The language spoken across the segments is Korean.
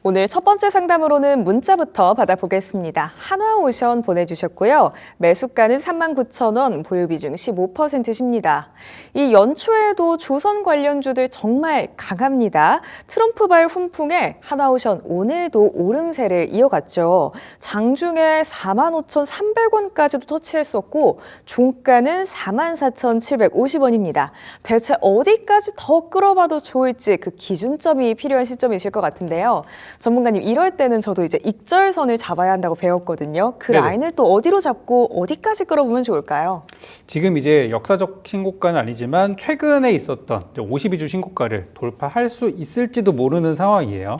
오늘 첫 번째 상담으로는 문자부터 받아보겠습니다. 한화오션 보내주셨고요. 매수가는 39,000원, 보유비중 15%십니다. 이 연초에도 조선 관련주들 정말 강합니다. 트럼프발 훈풍에 한화오션 오늘도 오름세를 이어갔죠. 장중에 45,300원까지도 터치했었고 종가는 44,750원입니다. 대체 어디까지 더 끌어봐도 좋을지 그 기준점이 필요한 시점이실 것 같은데요. 전문가님, 이럴 때는 저도 이제 익절선을 잡아야 한다고 배웠거든요. 그 네네. 라인을 또 어디로 잡고 어디까지 끌어보면 좋을까요? 지금 이제 역사적 신고가는 아니지만 최근에 있었던 52주 신고가를 돌파할 수 있을지도 모르는 상황이에요.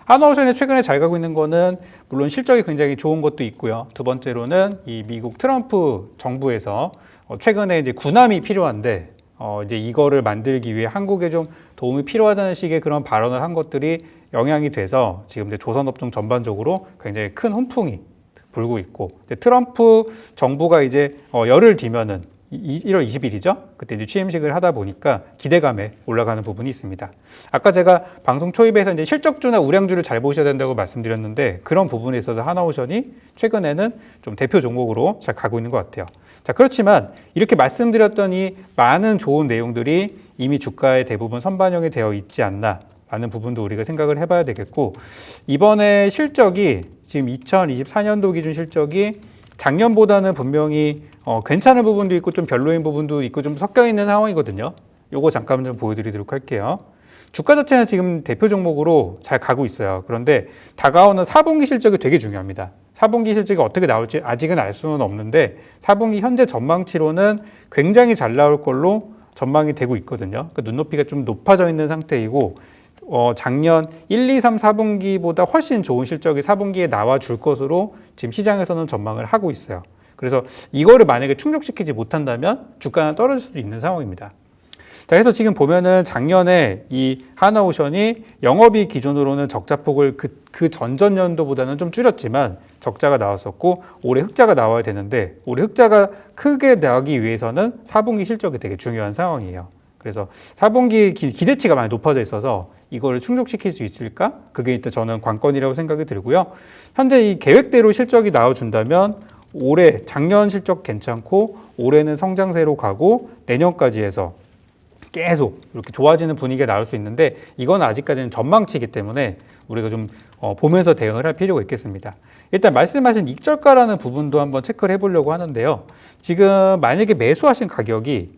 한화오션이 최근에 잘 가고 있는 거는 물론 실적이 굉장히 좋은 것도 있고요. 두 번째로는 이 미국 트럼프 정부에서 최근에 이제 군함이 필요한데 이제 이거를 만들기 위해 한국에 좀 도움이 필요하다는 식의 그런 발언을 한 것들이 영향이 돼서 지금 이제 조선업종 전반적으로 굉장히 큰 훈풍이 불고 있고, 트럼프 정부가 이제 열을 뒤면은 1월 20일이죠. 그때 이제 취임식을 하다 보니까 기대감에 올라가는 부분이 있습니다. 아까 제가 방송 초입에서 이제 실적주나 우량주를 잘 보셔야 된다고 말씀드렸는데 그런 부분에 있어서 한화오션이 최근에는 좀 대표 종목으로 잘 가고 있는 것 같아요. 자, 그렇지만 이렇게 말씀드렸던 이 많은 좋은 내용들이 이미 주가에 대부분 선반영이 되어 있지 않나 라는 부분도 우리가 생각을 해봐야 되겠고, 이번에 실적이 지금 2024년도 기준 실적이 작년보다는 분명히 괜찮은 부분도 있고 좀 별로인 부분도 있고 좀 섞여 있는 상황이거든요. 요거 잠깐 좀 보여드리도록 할게요. 주가 자체는 지금 대표 종목으로 잘 가고 있어요. 그런데 다가오는 4분기 실적이 되게 중요합니다. 4분기 실적이 어떻게 나올지 아직은 알 수는 없는데 4분기 현재 전망치로는 굉장히 잘 나올 걸로 전망이 되고 있거든요. 그러니까 눈높이가 좀 높아져 있는 상태이고, 작년 1, 2, 3, 4분기보다 훨씬 좋은 실적이 4분기에 나와줄 것으로 지금 시장에서는 전망을 하고 있어요. 그래서 이거를 만약에 충족시키지 못한다면 주가는 떨어질 수도 있는 상황입니다. 자, 그래서 지금 보면은 작년에 이 한화오션이 영업이익 기준으로는 적자폭을 그 전전년도보다는 좀 줄였지만 적자가 나왔었고 올해 흑자가 나와야 되는데 올해 흑자가 크게 나기 위해서는 4분기 실적이 되게 중요한 상황이에요. 그래서 4분기 기대치가 많이 높아져 있어서 이거를 충족시킬 수 있을까? 그게 일단 저는 관건이라고 생각이 들고요. 현재 이 계획대로 실적이 나와준다면 올해 작년 실적 괜찮고 올해는 성장세로 가고 내년까지 해서 계속 이렇게 좋아지는 분위기가 나올 수 있는데 이건 아직까지는 전망치이기 때문에 우리가 좀 보면서 대응을 할 필요가 있겠습니다. 일단 말씀하신 익절가라는 부분도 한번 체크를 해보려고 하는데요. 지금 만약에 매수하신 가격이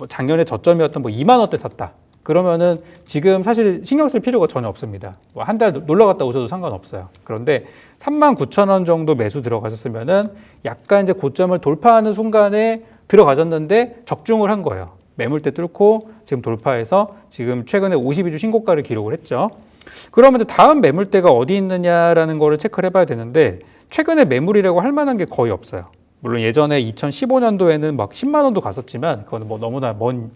작년에 저점이었던 2만 원대 샀다. 그러면은 지금 사실 신경 쓸 필요가 전혀 없습니다. 한 달 놀러 갔다 오셔도 상관없어요. 그런데 39,000원 정도 매수 들어가셨으면은 약간 이제 고점을 돌파하는 순간에 들어가셨는데 적중을 한 거예요. 매물대 뚫고 지금 돌파해서 지금 최근에 52주 신고가를 기록을 했죠. 그러면 다음 매물대가 어디 있느냐라는 거를 체크를 해봐야 되는데 최근에 매물이라고 할 만한 게 거의 없어요. 물론 예전에 2015년도에는 막 10만 원도 갔었지만 그건 너무나 먼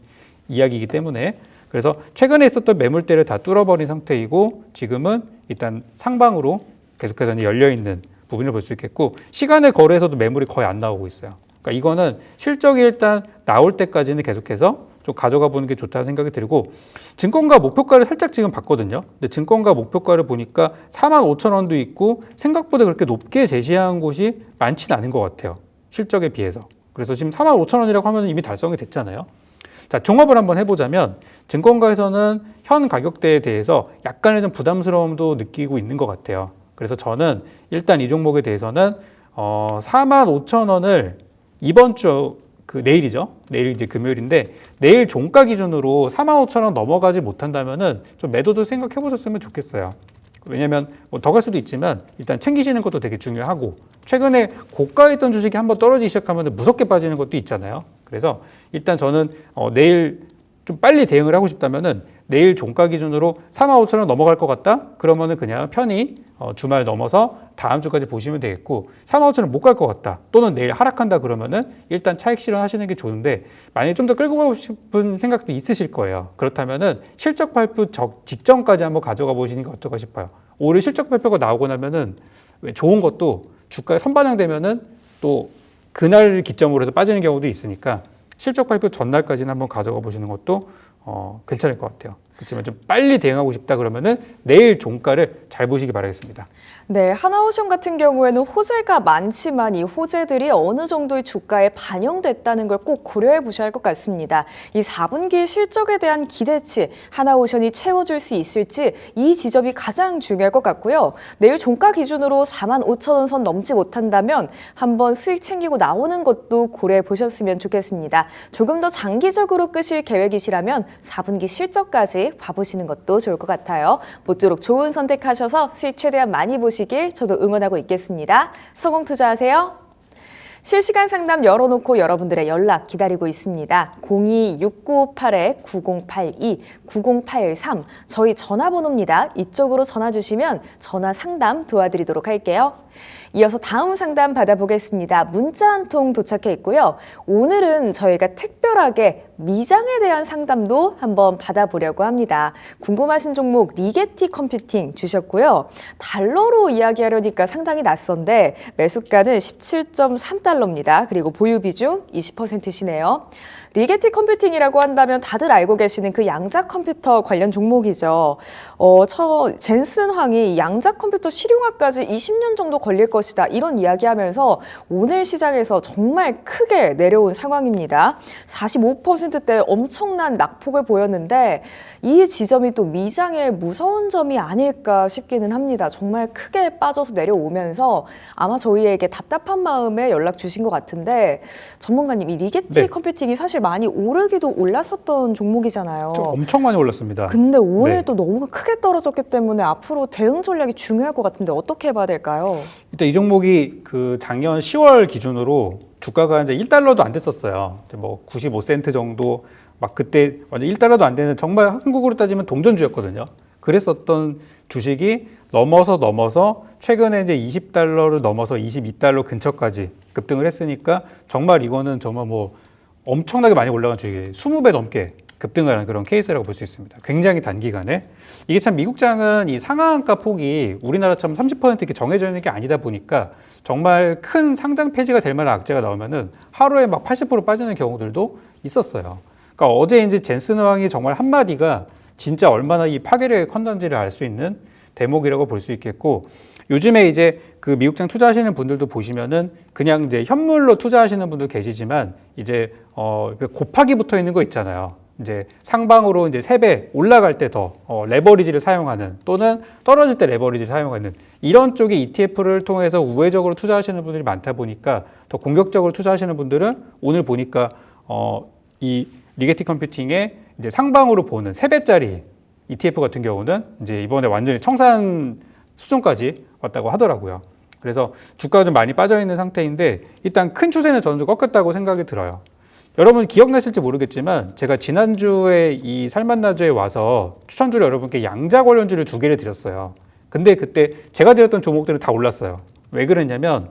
이야기이기 때문에 그래서 최근에 있었던 매물대를 다 뚫어버린 상태이고 지금은 일단 상방으로 계속해서 열려있는 부분을 볼 수 있겠고 시간의 거래에서도 매물이 거의 안 나오고 있어요. 그러니까 이거는 실적이 일단 나올 때까지는 계속해서 좀 가져가 보는 게 좋다는 생각이 들고 증권가 목표가를 살짝 지금 봤거든요. 근데 증권가 목표가를 보니까 45,000원도 있고 생각보다 그렇게 높게 제시한 곳이 많지는 않은 것 같아요. 실적에 비해서. 그래서 지금 45,000원이라고 하면 이미 달성이 됐잖아요. 자, 종합을 한번 해보자면 증권가에서는 현 가격대에 대해서 약간의 좀 부담스러움도 느끼고 있는 것 같아요. 그래서 저는 일단 이 종목에 대해서는 45,000원을 이번 주 내일이죠. 내일 이제 금요일인데 내일 종가 기준으로 45,000원 넘어가지 못한다면은 좀 매도도 생각해 보셨으면 좋겠어요. 왜냐면 더 갈 수도 있지만 일단 챙기시는 것도 되게 중요하고 최근에 고가에 있던 주식이 한번 떨어지기 시작하면 무섭게 빠지는 것도 있잖아요. 그래서 일단 저는 내일 좀 빨리 대응을 하고 싶다면은 내일 종가 기준으로 45,000원 넘어갈 것 같다? 그러면은 그냥 편히 주말 넘어서 다음 주까지 보시면 되겠고 45,000원 못 갈 것 같다. 또는 내일 하락한다 그러면은 일단 차익 실현하시는 게 좋은데 만약에 좀 더 끌고 가고 싶은 생각도 있으실 거예요. 그렇다면은 실적 발표 직전까지 한번 가져가 보시는 게 어떨까 싶어요. 올해 실적 발표가 나오고 나면은 왜 좋은 것도 주가에 선반영되면은 또 그날 기점으로 해서 빠지는 경우도 있으니까 실적 발표 전날까지는 한번 가져가 보시는 것도 괜찮을 것 같아요. 그렇지만 좀 빨리 대응하고 싶다 그러면은 내일 종가를 잘 보시기 바라겠습니다. 네, 하나오션 같은 경우에는 호재가 많지만 이 호재들이 어느 정도의 주가에 반영됐다는 걸 꼭 고려해 보셔야 할 것 같습니다. 이 4분기 실적에 대한 기대치, 하나오션이 채워줄 수 있을지 이 지점이 가장 중요할 것 같고요. 내일 종가 기준으로 45,000원 선 넘지 못한다면 한번 수익 챙기고 나오는 것도 고려해 보셨으면 좋겠습니다. 조금 더 장기적으로 끄실 계획이시라면 4분기 실적까지 봐보시는 것도 좋을 것 같아요. 모쪼록 좋은 선택하셔서 수익 최대한 많이 보시길 저도 응원하고 있겠습니다. 성공 투자하세요. 실시간 상담 열어놓고 여러분들의 연락 기다리고 있습니다. 02-6958-9082, 9083 저희 전화번호입니다. 이쪽으로 전화 주시면 전화 상담 도와드리도록 할게요. 이어서 다음 상담 받아보겠습니다. 문자 한 통 도착해 있고요. 오늘은 저희가 특별하게 미장에 대한 상담도 한번 받아보려고 합니다. 궁금하신 종목 리게티 컴퓨팅 주셨고요. 달러로 이야기하려니까 상당히 낯선데 매수가는 17.3달러입니다. 그리고 보유 비중 20%시네요. 리게티 컴퓨팅이라고 한다면 다들 알고 계시는 그 양자 컴퓨터 관련 종목이죠. 젠슨 황이 양자 컴퓨터 실용화까지 20년 정도 걸릴 것이다. 이런 이야기하면서 오늘 시장에서 정말 크게 내려온 상황입니다. 45%대 엄청난 낙폭을 보였는데 이 지점이 또 미장의 무서운 점이 아닐까 싶기는 합니다. 정말 크게 빠져서 내려오면서 아마 저희에게 답답한 마음에 연락 주신 것 같은데 전문가님, 이 리게티 네. 컴퓨팅이 사실 많이 오르기도 올랐었던 종목이잖아요. 좀 엄청 많이 올랐습니다. 근데 오늘 네. 또 너무 크게 떨어졌기 때문에 앞으로 대응 전략이 중요할 것 같은데 어떻게 봐야 될까요? 일단 이 종목이 그 작년 10월 기준으로 주가가 이제 1달러도 안 됐었어요. 이제 뭐 95센트 정도 막 그때 완전 1달러도 안 되는 정말 한국으로 따지면 동전주였거든요. 그랬었던 주식이 넘어서 최근에 이제 20달러를 넘어서 22달러 근처까지 급등을 했으니까 정말 이거는 정말 뭐 엄청나게 많이 올라간 주식이 20배 넘게 급등하는 그런 케이스라고 볼 수 있습니다. 굉장히 단기간에. 이게 참 미국장은 이 상한가 폭이 우리나라처럼 30% 이렇게 정해져 있는 게 아니다 보니까 정말 큰 상장 폐지가 될 만한 악재가 나오면은 하루에 막 80% 빠지는 경우들도 있었어요. 그러니까 어제 이제 젠슨 왕이 정말 한마디가 진짜 얼마나 이 파괴력이 컸는지를 알 수 있는 대목이라고 볼 수 있겠고, 요즘에 이제 그 미국장 투자하시는 분들도 보시면은 그냥 이제 현물로 투자하시는 분도 계시지만 이제 곱하기 붙어 있는 거 있잖아요. 이제 상방으로 이제 3배 올라갈 때 더 레버리지를 사용하는, 또는 떨어질 때 레버리지를 사용하는 이런 쪽의 ETF를 통해서 우회적으로 투자하시는 분들이 많다 보니까 더 공격적으로 투자하시는 분들은 오늘 보니까 이 리게티 컴퓨팅의 이제 상방으로 보는 3배짜리 ETF 같은 경우는 이제 이번에 완전히 청산 수준까지 왔다고 하더라고요. 그래서 주가가 좀 많이 빠져 있는 상태인데 일단 큰 추세는 저는 좀 꺾였다고 생각이 들어요. 여러분 기억나실지 모르겠지만 제가 지난주에 이 살만나주에 와서 추천주를 여러분께 양자 관련주를 2개를 드렸어요. 근데 그때 제가 드렸던 종목들은 다 올랐어요. 왜 그랬냐면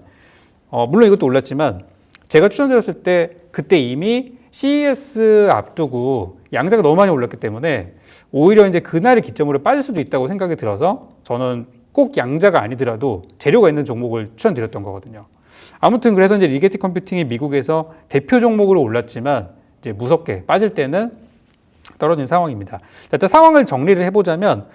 물론 이것도 올랐지만 제가 추천드렸을 때 그때 이미 CES 앞두고 양자가 너무 많이 올랐기 때문에 오히려 이제 그날의 기점으로 빠질 수도 있다고 생각이 들어서 저는 꼭 양자가 아니더라도 재료가 있는 종목을 추천드렸던 거거든요. 아무튼 그래서 이제 리게티 컴퓨팅이 미국에서 대표 종목으로 올랐지만 이제 무섭게 빠질 때는 떨어진 상황입니다. 일단 상황을 정리를 해보자면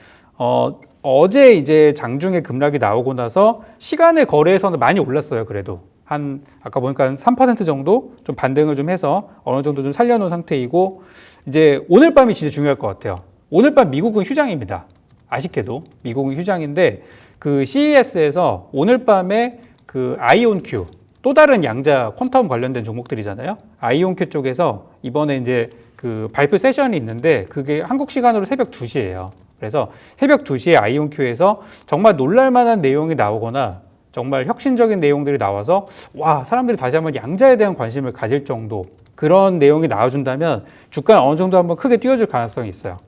어제 이제 장중에 급락이 나오고 나서 시간의 거래에서는 많이 올랐어요. 그래도 한 아까 보니까 한 3% 정도 좀 반등을 좀 해서 어느 정도 좀 살려놓은 상태이고, 이제 오늘 밤이 진짜 중요할 것 같아요. 오늘 밤 미국은 휴장입니다. 아쉽게도 미국은 휴장인데 그 CES에서 오늘 밤에 그 아이온큐, 또 다른 양자 퀀텀 관련된 종목들이잖아요. 아이온큐 쪽에서 이번에 이제 그 발표 세션이 있는데 그게 한국 시간으로 새벽 2시예요. 그래서 새벽 2시에 아이온큐에서 정말 놀랄만한 내용이 나오거나 정말 혁신적인 내용들이 나와서 와, 사람들이 다시 한번 양자에 대한 관심을 가질 정도 그런 내용이 나와준다면 주가는 어느 정도 한번 크게 뛰어줄 가능성이 있어요.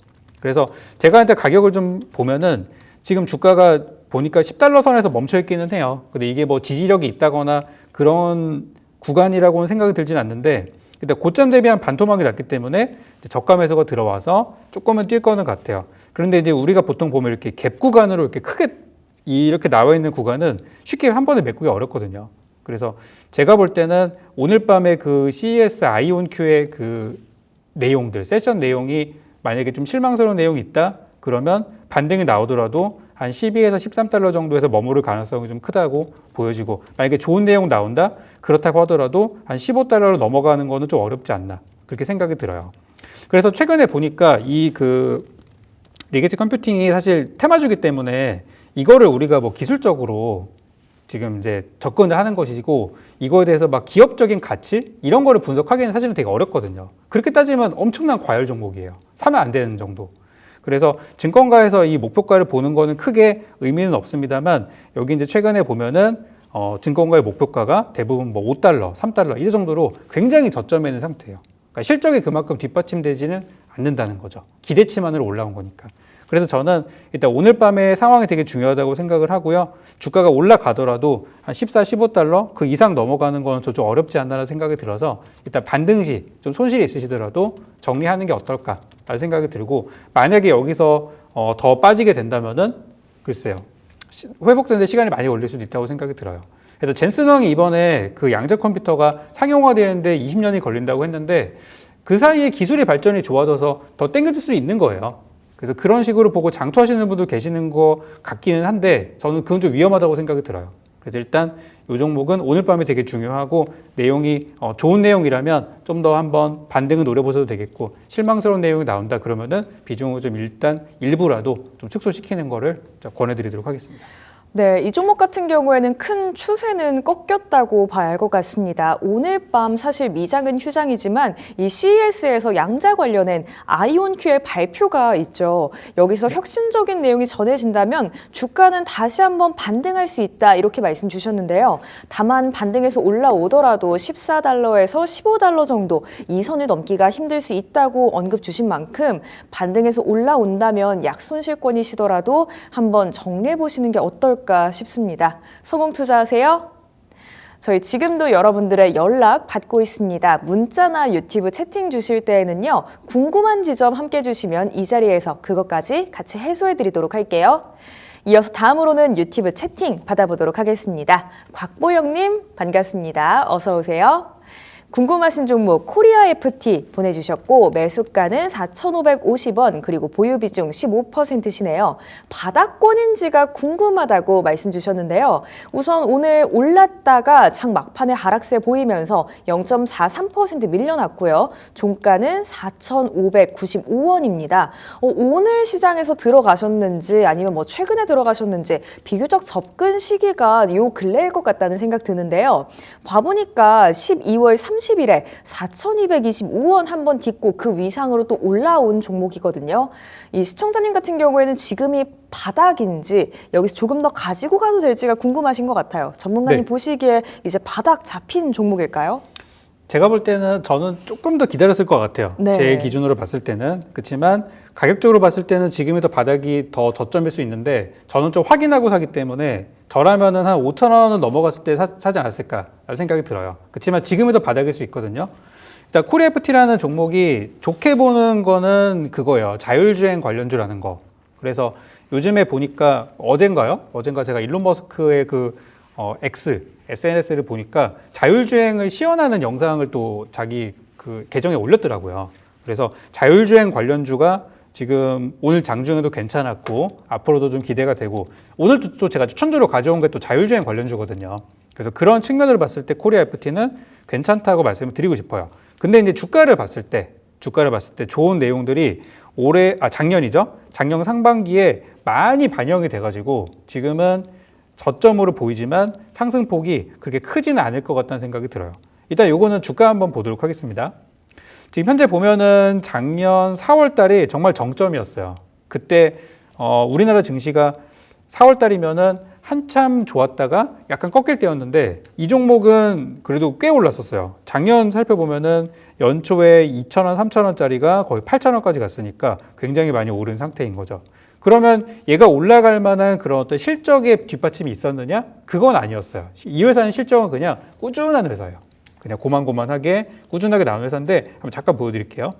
그래서 제가 한테 가격을 좀 보면은 지금 주가가 보니까 10달러 선에서 멈춰 있기는 해요. 근데 이게 뭐 지지력이 있다거나 그런 구간이라고는 생각이 들진 않는데 일단 고점 대비한 반토막이 났기 때문에 저가 매수가 들어와서 조금은 뛸 거는 같아요. 그런데 이제 우리가 보통 보면 이렇게 갭 구간으로 이렇게 크게 이렇게 나와 있는 구간은 쉽게 한 번에 메꾸기 어렵거든요. 그래서 제가 볼 때는 오늘 밤에 그 CES 아이온큐의 그 내용들, 세션 내용이 만약에 좀 실망스러운 내용이 있다 그러면 반등이 나오더라도 한 12에서 13달러 정도에서 머무를 가능성이 좀 크다고 보여지고, 만약에 좋은 내용 나온다 그렇다고 하더라도 한 15달러로 넘어가는 거는 좀 어렵지 않나 그렇게 생각이 들어요. 그래서 최근에 보니까 이 리게티 컴퓨팅이 사실 테마주기 때문에 이거를 우리가 뭐 기술적으로 지금 이제 접근을 하는 것이고, 이거에 대해서 막 기업적인 가치 이런 거를 분석하기는 사실은 되게 어렵거든요. 그렇게 따지면 엄청난 과열 종목이에요. 사면 안 되는 정도. 그래서 증권가에서 이 목표가를 보는 거는 크게 의미는 없습니다만, 여기 이제 최근에 보면은 증권가의 목표가가 대부분 뭐 5달러, 3달러 이 정도로 굉장히 저점에 있는 상태예요. 그러니까 실적이 그만큼 뒷받침되지는 않는다는 거죠. 기대치만으로 올라온 거니까. 그래서 저는 일단 오늘 밤의 상황이 되게 중요하다고 생각을 하고요. 주가가 올라가더라도 한 14, 15달러 그 이상 넘어가는 건 좀 어렵지 않나라는 생각이 들어서 일단 반등 시 좀 손실이 있으시더라도 정리하는 게 어떨까라는 생각이 들고, 만약에 여기서 더 빠지게 된다면은 글쎄요. 회복되는데 시간이 많이 걸릴 수도 있다고 생각이 들어요. 그래서 젠슨왕이 이번에 그 양자 컴퓨터가 상용화되는데 20년이 걸린다고 했는데 그 사이에 기술의 발전이 좋아져서 더 땡겨질 수 있는 거예요. 그래서 그런 식으로 보고 장투하시는 분들 계시는 것 같기는 한데 저는 그건 좀 위험하다고 생각이 들어요. 그래서 일단 이 종목은 오늘 밤에 되게 중요하고, 내용이 좋은 내용이라면 좀 더 한번 반등을 노려보셔도 되겠고, 실망스러운 내용이 나온다 그러면은 비중을 좀 일단 일부라도 좀 축소시키는 거를 권해드리도록 하겠습니다. 네, 이 종목 같은 경우에는 큰 추세는 꺾였다고 봐야 할 것 같습니다. 오늘 밤 사실 미장은 휴장이지만 이 CES에서 양자 관련된 아이온Q의 발표가 있죠. 여기서 혁신적인 내용이 전해진다면 주가는 다시 한번 반등할 수 있다 이렇게 말씀 주셨는데요. 다만 반등해서 올라오더라도 14달러에서 15달러 정도 이 선을 넘기가 힘들 수 있다고 언급 주신 만큼 반등해서 올라온다면 약 손실권이시더라도 한번 정리해 보시는 게 어떨까 싶습니다. 성공 투자하세요. 저희 지금도 여러분들의 연락 받고 있습니다. 문자나 유튜브 채팅 주실 때에는요, 궁금한 지점 함께 주시면 이 자리에서 그것까지 같이 해소해 드리도록 할게요. 이어서 다음으로는 유튜브 채팅 받아보도록 하겠습니다. 곽보영님 반갑습니다. 어서 오세요. 궁금하신 종목 코리아 FT 보내주셨고, 매수가는 4,550원, 그리고 보유 비중 15%시네요. 바닥권인지가 궁금하다고 말씀 주셨는데요. 우선 오늘 올랐다가 장 막판에 하락세 보이면서 0.43% 밀려났고요. 종가는 4,595원입니다. 오늘 시장에서 들어가셨는지 아니면 뭐 최근에 들어가셨는지 비교적 접근 시기가 요 근래일 것 같다는 생각 드는데요. 봐보니까 12월 30일에 4,225원 한번 딛고 그 위상으로 또 올라온 종목이거든요. 이 시청자님 같은 경우에는 지금이 바닥인지 여기서 조금 더 가지고 가도 될지가 궁금하신 것 같아요. 전문가님 네. 보시기에 이제 바닥 잡힌 종목일까요? 제가 볼 때는 저는 조금 더 기다렸을 것 같아요. 네. 제 기준으로 봤을 때는. 그렇지만 가격적으로 봤을 때는 지금이 더 바닥이 더 저점일 수 있는데, 저는 좀 확인하고 사기 때문에 저라면은 한 5,000원을 넘어갔을 때 사지 않았을까라는 생각이 들어요. 그렇지만 지금이 더 바닥일 수 있거든요. 일단 코리아 FT라는 종목이 좋게 보는 거는 그거예요. 자율주행 관련주라는 거. 그래서 요즘에 보니까 어젠가 제가 일론 머스크의 SNS를 보니까 자율주행을 시연하는 영상을 또 자기 그 계정에 올렸더라고요. 그래서 자율주행 관련주가 지금 오늘 장중에도 괜찮았고 앞으로도 좀 기대가 되고, 오늘도 또 제가 추천주로 가져온 게 또 자율주행 관련주거든요. 그래서 그런 측면으로 봤을 때 코리아 FT는 괜찮다고 말씀을 드리고 싶어요. 근데 이제 주가를 봤을 때 좋은 내용들이 작년이죠. 작년 상반기에 많이 반영이 돼가지고 지금은 저점으로 보이지만 상승폭이 그렇게 크지는 않을 것 같다는 생각이 들어요. 일단 요거는 주가 한번 보도록 하겠습니다. 지금 현재 보면은 작년 4월 달이 정말 정점이었어요. 그때 우리나라 증시가 4월 달이면은 한참 좋았다가 약간 꺾일 때였는데, 이 종목은 그래도 꽤 올랐었어요. 작년 살펴보면은 연초에 2,000원, 3,000원짜리가 거의 8,000원까지 갔으니까 굉장히 많이 오른 상태인 거죠. 그러면 얘가 올라갈 만한 그런 어떤 실적의 뒷받침이 있었느냐? 그건 아니었어요. 이 회사는 실적은 그냥 꾸준한 회사예요. 그냥 고만고만하게 꾸준하게 나온 회사인데, 한번 잠깐 보여드릴게요.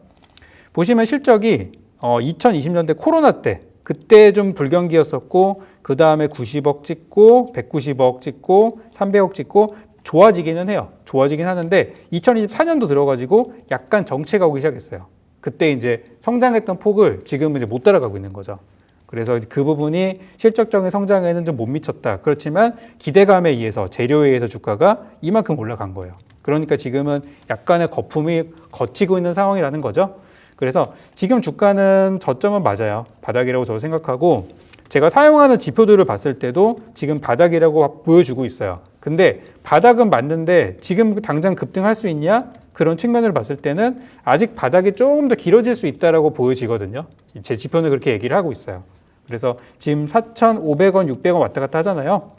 보시면 실적이 2020년대 코로나 때, 그때 좀 불경기였었고, 그 다음에 90억 찍고 190억 찍고 300억 찍고 좋아지기는 해요. 좋아지긴 하는데 2024년도 들어가지고 약간 정체가 오기 시작했어요. 그때 이제 성장했던 폭을 지금은 이제 못 따라가고 있는 거죠. 그래서 그 부분이 실적적인 성장에는 좀 못 미쳤다. 그렇지만 기대감에 의해서 재료에 의해서 주가가 이만큼 올라간 거예요. 그러니까 지금은 약간의 거품이 걷히고 있는 상황이라는 거죠. 그래서 지금 주가는 저점은 맞아요. 바닥이라고 저도 생각하고 제가 사용하는 지표들을 봤을 때도 지금 바닥이라고 보여주고 있어요. 근데 바닥은 맞는데 지금 당장 급등할 수 있냐? 그런 측면을 봤을 때는 아직 바닥이 조금 더 길어질 수 있다라고 보여지거든요. 제 지표는 그렇게 얘기를 하고 있어요. 그래서 지금 4,500원, 600원 왔다 갔다 하잖아요.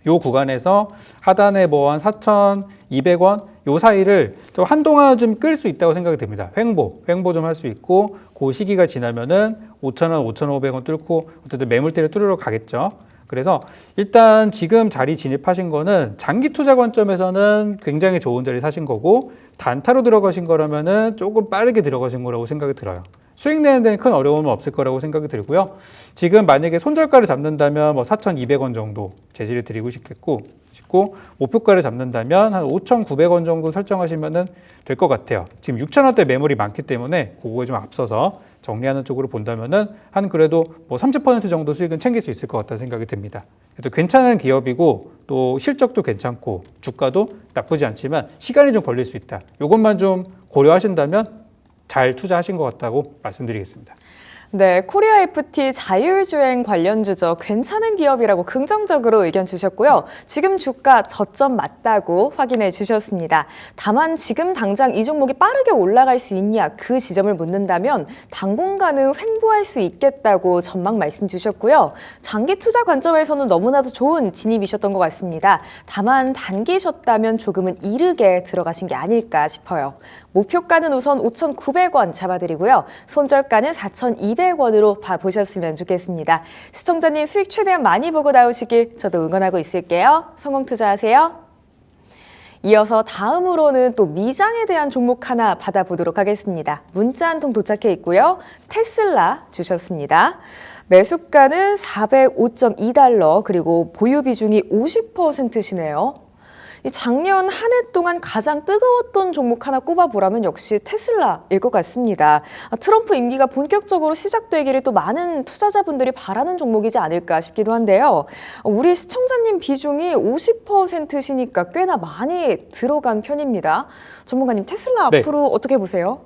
요 구간에서 하단에 뭐 한 4,200원 요 사이를 좀 한동안 좀 끌 수 있다고 생각이 듭니다. 횡보 좀 할 수 있고 그 시기가 지나면은 5,000원, 5,500원 뚫고 어쨌든 매물대를 뚫으러 가겠죠. 그래서 일단 지금 자리 진입하신 거는 장기 투자 관점에서는 굉장히 좋은 자리 사신 거고 단타로 들어가신 거라면은 조금 빠르게 들어가신 거라고 생각이 들어요. 수익 내는 데는 큰 어려움은 없을 거라고 생각이 들고요. 지금 만약에 손절가를 잡는다면 뭐 4,200원 정도 제시를 드리고 싶고 목표가를 잡는다면 한 5,900원 정도 설정하시면 될 것 같아요. 지금 6,000원대 매물이 많기 때문에 그거에 좀 앞서서 정리하는 쪽으로 본다면은 한 그래도 뭐 30% 정도 수익은 챙길 수 있을 것 같다는 생각이 듭니다. 그래서 괜찮은 기업이고 또 실적도 괜찮고 주가도 나쁘지 않지만 시간이 좀 걸릴 수 있다. 이것만 좀 고려하신다면 잘 투자하신 것 같다고 말씀드리겠습니다. 네, 코리아 FT 자율주행 관련주죠. 괜찮은 기업이라고 긍정적으로 의견 주셨고요. 지금 주가 저점 맞다고 확인해 주셨습니다. 다만 지금 당장 이 종목이 빠르게 올라갈 수 있냐 그 지점을 묻는다면 당분간은 횡보할 수 있겠다고 전망 말씀 주셨고요. 장기 투자 관점에서는 너무나도 좋은 진입이셨던 것 같습니다. 다만 단기셨다면 조금은 이르게 들어가신 게 아닐까 싶어요. 목표가는 우선 5,900원 잡아드리고요. 손절가는 4,200원으로 봐보셨으면 좋겠습니다. 시청자님 수익 최대한 많이 보고 나오시길 저도 응원하고 있을게요. 성공 투자하세요. 이어서 다음으로는 또 미장에 대한 종목 하나 받아보도록 하겠습니다. 문자 한 통 도착해 있고요. 테슬라 주셨습니다. 매수가는 405.2달러 그리고 보유 비중이 50%시네요. 작년 한 해 동안 가장 뜨거웠던 종목 하나 꼽아보라면 역시 테슬라일 것 같습니다. 트럼프 임기가 본격적으로 시작되기를 또 많은 투자자분들이 바라는 종목이지 않을까 싶기도 한데요. 우리 시청자님 비중이 50%시니까 꽤나 많이 들어간 편입니다. 전문가님 테슬라 네. 앞으로 어떻게 보세요?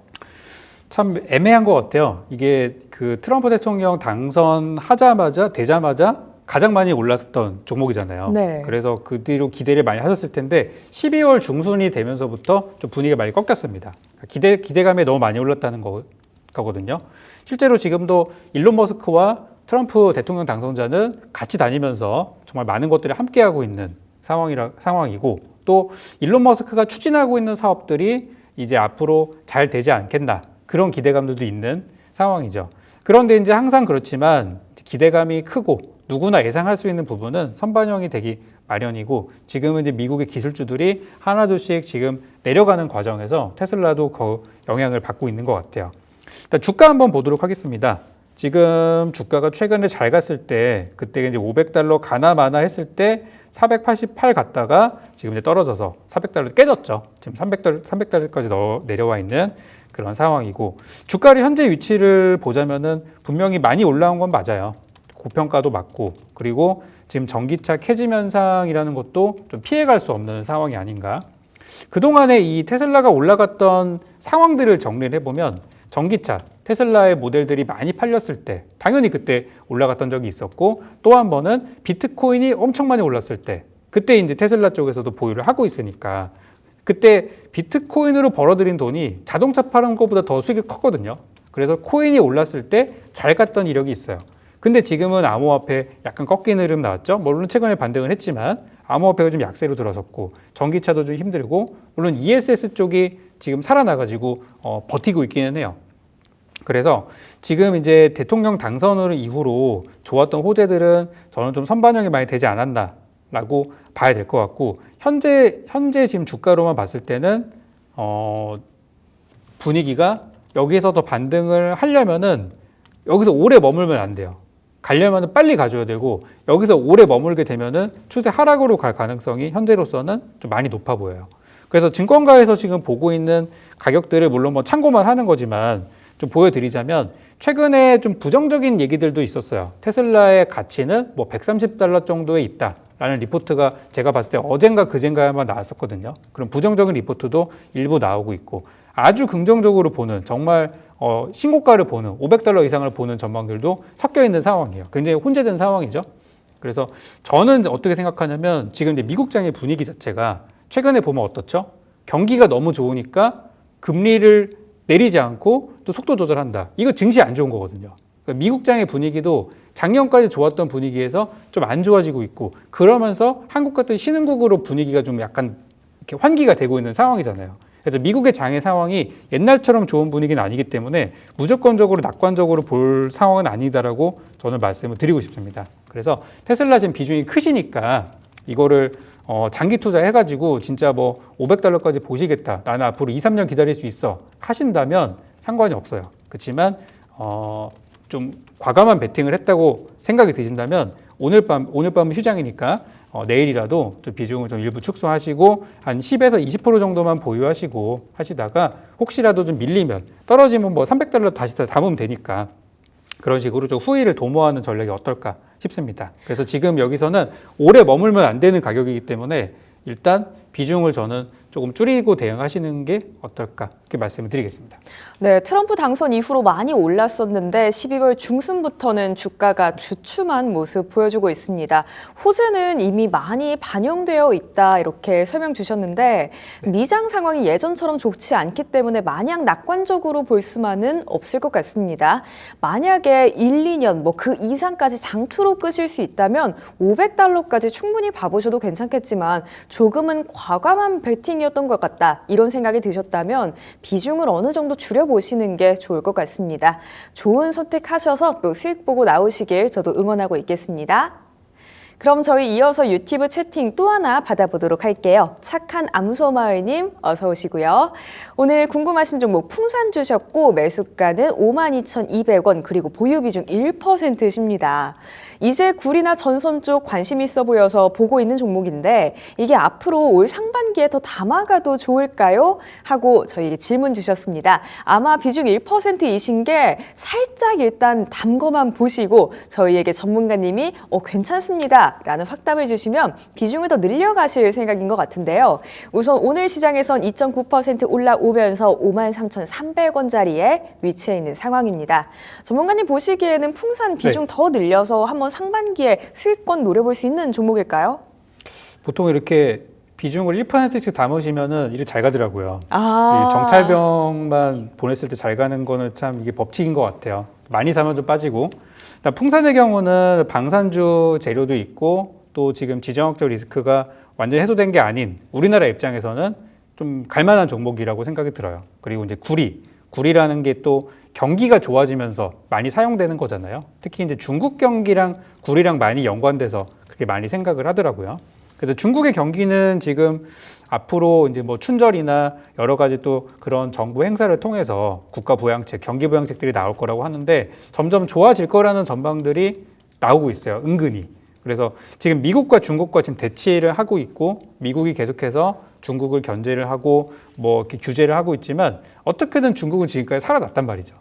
참 애매한 것 같아요. 이게 그 트럼프 대통령 되자마자 가장 많이 올랐던 종목이잖아요. 네. 그래서 그 뒤로 기대를 많이 하셨을 텐데 12월 중순이 되면서부터 좀 분위기가 많이 꺾였습니다. 기대감에 너무 많이 올랐다는 거거든요. 실제로 지금도 일론 머스크와 트럼프 대통령 당선자는 같이 다니면서 정말 많은 것들을 함께하고 있는 상황이고 또 일론 머스크가 추진하고 있는 사업들이 이제 앞으로 잘 되지 않겠나 그런 기대감들도 있는 상황이죠. 그런데 이제 항상 그렇지만 기대감이 크고 누구나 예상할 수 있는 부분은 선반영이 되기 마련이고 지금은 이제 미국의 기술주들이 하나둘씩 지금 내려가는 과정에서 테슬라도 그 영향을 받고 있는 것 같아요. 일단 주가 한번 보도록 하겠습니다. 지금 주가가 최근에 잘 갔을 때 그때 이제 500달러 가나마나 했을 때 488 갔다가 지금 이제 떨어져서 400달러 깨졌죠. 지금 300달러까지 내려와 있는 그런 상황이고 주가의 현재 위치를 보자면은 분명히 많이 올라온 건 맞아요. 고평가도 맞고 그리고 지금 전기차 캐즘 현상이라는 것도 좀 피해갈 수 없는 상황이 아닌가. 그동안에 이 테슬라가 올라갔던 상황들을 정리를 해보면 전기차, 테슬라의 모델들이 많이 팔렸을 때 당연히 그때 올라갔던 적이 있었고 또 한 번은 비트코인이 엄청 많이 올랐을 때 그때 이제 테슬라 쪽에서도 보유를 하고 있으니까 그때 비트코인으로 벌어들인 돈이 자동차 파는 것보다 더 수익이 컸거든요. 그래서 코인이 올랐을 때 잘 갔던 이력이 있어요. 근데 지금은 암호화폐 약간 꺾이는 흐름 나왔죠. 물론 최근에 반등을 했지만 암호화폐가 좀 약세로 들어섰고 전기차도 좀 힘들고 물론 ESS 쪽이 지금 살아나가지고 버티고 있기는 해요. 그래서 지금 이제 대통령 당선 이후로 좋았던 호재들은 저는 좀 선반영이 많이 되지 않았나라고 봐야 될 것 같고 현재 지금 주가로만 봤을 때는 분위기가 여기서 더 반등을 하려면은 여기서 오래 머물면 안 돼요. 가려면 빨리 가줘야 되고 여기서 오래 머물게 되면은 추세 하락으로 갈 가능성이 현재로서는 좀 많이 높아 보여요. 그래서 증권가에서 지금 보고 있는 가격들을 물론 뭐 참고만 하는 거지만 좀 보여드리자면 최근에 좀 부정적인 얘기들도 있었어요. 테슬라의 가치는 뭐 $130 정도에 있다라는 리포트가 제가 봤을 때 어젠가 그젠가에만 나왔었거든요. 그럼 부정적인 리포트도 일부 나오고 있고 아주 긍정적으로 보는 정말 신고가를 보는 $500 이상을 보는 전망들도 섞여 있는 상황이에요. 굉장히 혼재된 상황이죠. 그래서 저는 어떻게 생각하냐면 지금 이제 미국장의 분위기 자체가 최근에 보면 어떻죠? 경기가 너무 좋으니까 금리를 내리지 않고 또 속도 조절한다. 이거 증시 안 좋은 거거든요. 그러니까 미국장의 분위기도 작년까지 좋았던 분위기에서 좀 안 좋아지고 있고 그러면서 한국 같은 신흥국으로 분위기가 좀 약간 이렇게 환기가 되고 있는 상황이잖아요. 그래서 미국의 장의 상황이 옛날처럼 좋은 분위기는 아니기 때문에 무조건적으로 낙관적으로 볼 상황은 아니다라고 저는 말씀을 드리고 싶습니다. 그래서 테슬라 지금 비중이 크시니까 이거를 장기 투자해가지고 진짜 뭐 $500까지 보시겠다. 나는 앞으로 2, 3년 기다릴 수 있어. 하신다면 상관이 없어요. 그렇지만 좀 과감한 베팅을 했다고 생각이 드신다면 오늘 밤은 휴장이니까 내일이라도 좀 비중을 좀 일부 축소하시고 한 10에서 20% 정도만 보유하시고 하시다가 혹시라도 좀 밀리면 떨어지면 뭐 $300 다시 담으면 되니까 그런 식으로 좀 후위를 도모하는 전략이 어떨까 싶습니다. 그래서 지금 여기서는 오래 머물면 안 되는 가격이기 때문에 일단 비중을 저는 조금 줄이고 대응하시는 게 어떨까 이렇게 말씀을 드리겠습니다. 네, 트럼프 당선 이후로 많이 올랐었는데 12월 중순부터는 주가가 주춤한 모습 보여주고 있습니다. 호재는 이미 많이 반영되어 있다 이렇게 설명 주셨는데 미장 상황이 예전처럼 좋지 않기 때문에 마냥 낙관적으로 볼 수만은 없을 것 같습니다. 만약에 1, 2년 뭐 그 이상까지 장투로 끄실 수 있다면 $500까지 충분히 봐보셔도 괜찮겠지만 조금은 과감한 베팅이었던 것 같다 이런 생각이 드셨다면 비중을 어느 정도 줄여보시는 게 좋을 것 같습니다. 좋은 선택하셔서 또 수익 보고 나오시길 저도 응원하고 있겠습니다. 그럼 저희 이어서 유튜브 채팅 또 하나 받아보도록 할게요. 착한 암소마을님 어서 오시고요. 오늘 궁금하신 종목 풍산 주셨고 매수가는 52,200원 그리고 보유 비중 1%십니다. 이제 구리나 전선 쪽 관심 있어 보여서 보고 있는 종목인데 이게 앞으로 올 상반기에 더 담아가도 좋을까요? 하고 저희에게 질문 주셨습니다. 아마 비중 1%이신 게 살짝 일단 담궈만 보시고 저희에게 전문가님이 괜찮습니다 라는 확답을 주시면 비중을 더 늘려가실 생각인 것 같은데요. 우선 오늘 시장에선 2.9% 올라오면서 53,300원짜리에 위치해 있는 상황입니다. 전문가님 보시기에는 풍산 비중 더 늘려서 한번 상반기에 수익권 노려볼 수 있는 종목일까요? 보통 이렇게 비중을 1%씩 담으시면은 일이 잘 가더라고요. 아. 정찰병만 보냈을 때 잘 가는 거는 참 이게 법칙인 것 같아요. 많이 사면 좀 빠지고. 풍산의 경우는 방산주 재료도 있고 또 지금 지정학적 리스크가 완전히 해소된 게 아닌 우리나라 입장에서는 좀 갈만한 종목이라고 생각이 들어요. 그리고 이제 구리라는 게 또 경기가 좋아지면서 많이 사용되는 거잖아요. 특히 이제 중국 경기랑 구리랑 많이 연관돼서 그렇게 많이 생각을 하더라고요. 그래서 중국의 경기는 지금 앞으로 이제 뭐 춘절이나 여러 가지 또 그런 정부 행사를 통해서 국가 부양책, 경기 부양책들이 나올 거라고 하는데 점점 좋아질 거라는 전망들이 나오고 있어요. 은근히. 그래서 지금 미국과 중국과 지금 대치를 하고 있고 미국이 계속해서 중국을 견제를 하고 뭐 이렇게 규제를 하고 있지만 어떻게든 중국은 지금까지 살아났단 말이죠.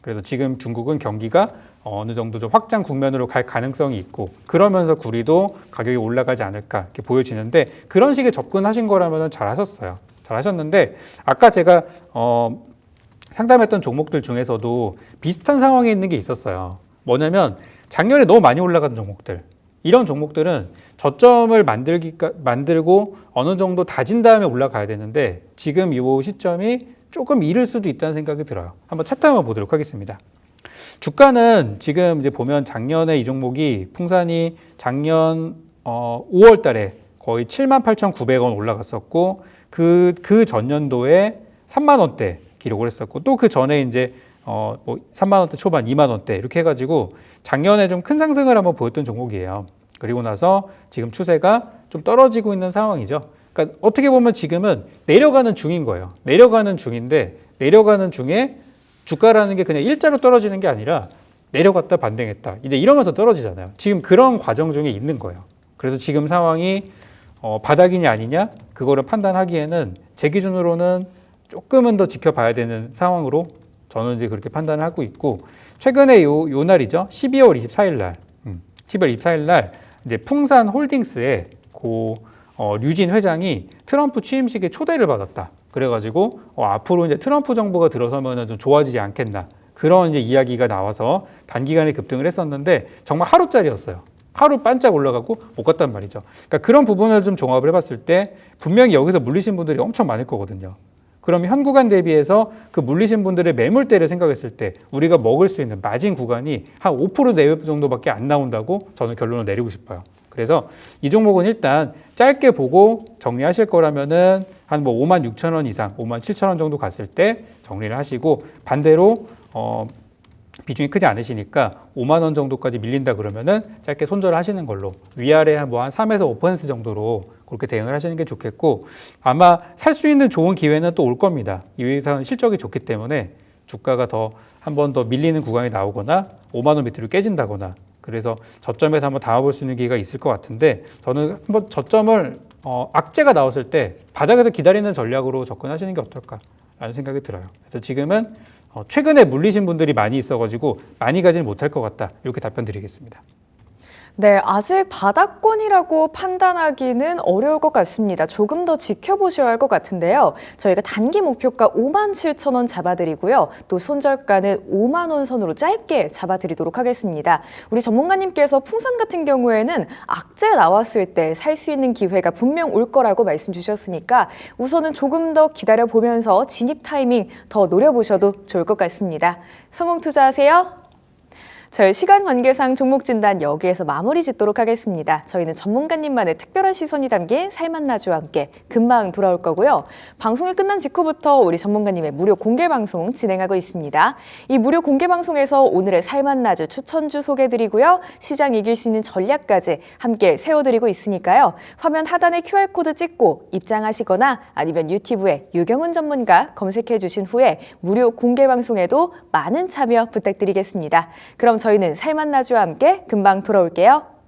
그래서 지금 중국은 경기가 어느 정도 좀 확장 국면으로 갈 가능성이 있고 그러면서 구리도 가격이 올라가지 않을까 이렇게 보여지는데 그런 식의 접근하신 거라면 잘하셨어요. 잘하셨는데 아까 제가 상담했던 종목들 중에서도 비슷한 상황에 있는 게 있었어요. 뭐냐면 작년에 너무 많이 올라간 종목들 이런 종목들은 저점을 만들고 어느 정도 다진 다음에 올라가야 되는데 지금 이 시점이 조금 이를 수도 있다는 생각이 들어요. 한번 차트 한번 보도록 하겠습니다. 주가는 지금 이제 보면 작년에 이 종목이 풍산이 작년 5월 달에 거의 78,900원 올라갔었고 그 전년도에 3만 원대 기록을 했었고 또 그 전에 이제 뭐 3만 원대 초반, 2만 원대 이렇게 해가지고 작년에 좀 큰 상승을 한번 보였던 종목이에요. 그리고 나서 지금 추세가 좀 떨어지고 있는 상황이죠. 그러니까 어떻게 보면 지금은 내려가는 중인 거예요. 내려가는 중인데 내려가는 중에 주가라는 게 그냥 일자로 떨어지는 게 아니라 내려갔다 반등했다. 이제 이러면서 떨어지잖아요. 지금 그런 과정 중에 있는 거예요. 그래서 지금 상황이 바닥이냐 아니냐 그거를 판단하기에는 제 기준으로는 조금은 더 지켜봐야 되는 상황으로 저는 이제 그렇게 판단을 하고 있고 최근에 요 날이죠. 12월 24일 날, 12월 24일 날 이제 풍산 홀딩스의 류진 회장이 트럼프 취임식에 초대를 받았다. 그래가지고 앞으로 이제 트럼프 정부가 들어서면 좀 좋아지지 않겠나 그런 이제 이야기가 나와서 단기간에 급등을 했었는데 정말 하루짜리였어요. 하루 반짝 올라가고 못 갔단 말이죠. 그러니까 그런 부분을 좀 종합을 해봤을 때 분명히 여기서 물리신 분들이 엄청 많을 거거든요. 그럼 현 구간 대비해서 그 물리신 분들의 매물대를 생각했을 때 우리가 먹을 수 있는 마진 구간이 한 5% 내외 정도밖에 안 나온다고 저는 결론을 내리고 싶어요. 그래서 이 종목은 일단 짧게 보고 정리하실 거라면은 한 뭐 56,000원 이상, 57,000원 정도 갔을 때 정리를 하시고 반대로 비중이 크지 않으시니까 5만 원 정도까지 밀린다 그러면은 짧게 손절을 하시는 걸로 위아래 한 3에서 5% 정도로 그렇게 대응을 하시는 게 좋겠고 아마 살 수 있는 좋은 기회는 또 올 겁니다. 이 회사는 실적이 좋기 때문에 주가가 더 한 번 더 밀리는 구간이 나오거나 5만 원 밑으로 깨진다거나 그래서 저점에서 한번 담아볼 수 있는 기회가 있을 것 같은데 저는 한번 저점을 악재가 나왔을 때 바닥에서 기다리는 전략으로 접근하시는 게 어떨까라는 생각이 들어요. 그래서 지금은 최근에 물리신 분들이 많이 있어가지고 많이 가지는 못할 것 같다. 이렇게 답변 드리겠습니다. 네, 아직 바닥권이라고 판단하기는 어려울 것 같습니다. 조금 더 지켜보셔야 할 것 같은데요. 저희가 단기 목표가 57,000원 잡아드리고요. 또 손절가는 5만 원 선으로 짧게 잡아드리도록 하겠습니다. 우리 전문가님께서 풍선 같은 경우에는 악재 나왔을 때 살 수 있는 기회가 분명 올 거라고 말씀 주셨으니까 우선은 조금 더 기다려보면서 진입 타이밍 더 노려보셔도 좋을 것 같습니다. 성공 투자하세요. 저희 시간 관계상 종목 진단 여기에서 마무리 짓도록 하겠습니다. 저희는 전문가님만의 특별한 시선이 담긴 살맛나주와 함께 금방 돌아올 거고요. 방송이 끝난 직후부터 우리 전문가님의 무료 공개 방송 진행하고 있습니다. 이 무료 공개 방송에서 오늘의 살맛나주 추천주 소개드리고요. 시장 이길 수 있는 전략까지 함께 세워드리고 있으니까요. 화면 하단에 QR코드 찍고 입장하시거나 아니면 유튜브에 유경훈 전문가 검색해 주신 후에 무료 공개 방송에도 많은 참여 부탁드리겠습니다. 그럼 저희는 살맛나주와 함께 금방 돌아올게요.